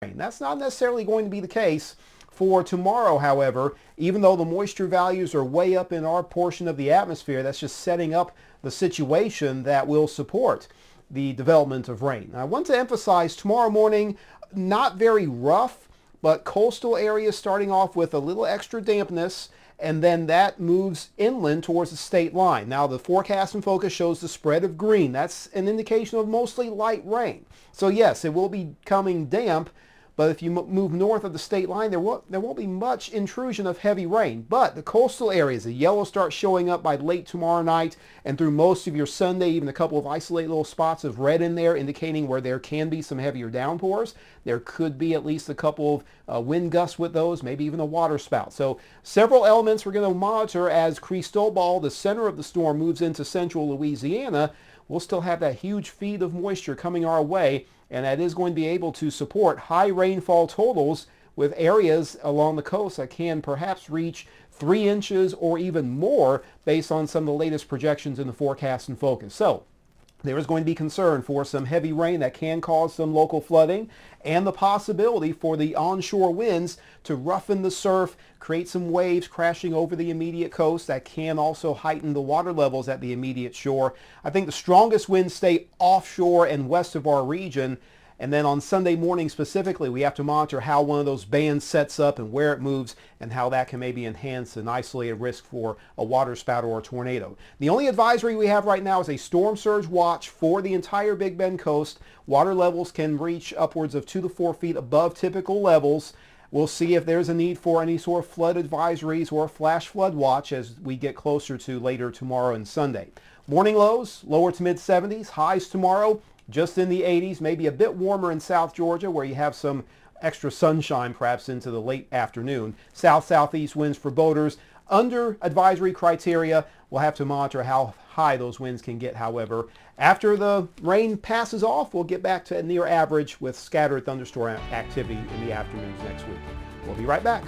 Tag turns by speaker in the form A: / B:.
A: rain. That's not necessarily going to be the case for tomorrow, however. Even though the moisture values are way up in our portion of the atmosphere, that's just setting up the situation that will support the development of rain. I want to emphasize tomorrow morning, not very rough, but coastal areas starting off with a little extra dampness, and then that moves inland towards the state line. Now the forecast in focus shows the spread of green. That's an indication of mostly light rain. So yes, it will be coming damp, but if you move north of the state line, there won't be much intrusion of heavy rain. But the coastal areas, the yellow starts showing up by late tomorrow night and through most of your Sunday, even a couple of isolated little spots of red in there indicating where there can be some heavier downpours. There could be at least a couple of wind gusts with those, maybe even a water spout. So several elements we're going to monitor as Cristobal, the center of the storm, moves into central Louisiana. We'll still have that huge feed of moisture coming our way, and that is going to be able to support high rainfall totals with areas along the coast that can perhaps reach 3 inches or even more based on some of the latest projections in the forecast in focus. So there is going to be concern for some heavy rain that can cause some local flooding and the possibility for the onshore winds to roughen the surf, create some waves crashing over the immediate coast that can also heighten the water levels at the immediate shore. I think the strongest winds stay offshore and west of our region. And then on Sunday morning specifically, we have to monitor how one of those bands sets up and where it moves and how that can maybe enhance an isolated risk for a water spout or a tornado. The only advisory we have right now is a storm surge watch for the entire Big Bend coast. Water levels can reach upwards of 2 to 4 feet above typical levels. We'll see if there's a need for any sort of flood advisories or a flash flood watch as we get closer to later tomorrow and Sunday. Morning lows, lower to mid 70s. Highs tomorrow, just in the 80s, maybe a bit warmer in South Georgia where you have some extra sunshine perhaps into the late afternoon. South-southeast winds for boaters. Under advisory criteria, we'll have to monitor how high those winds can get, however. After the rain passes off, we'll get back to near average with scattered thunderstorm activity in the afternoons next week. We'll be right back.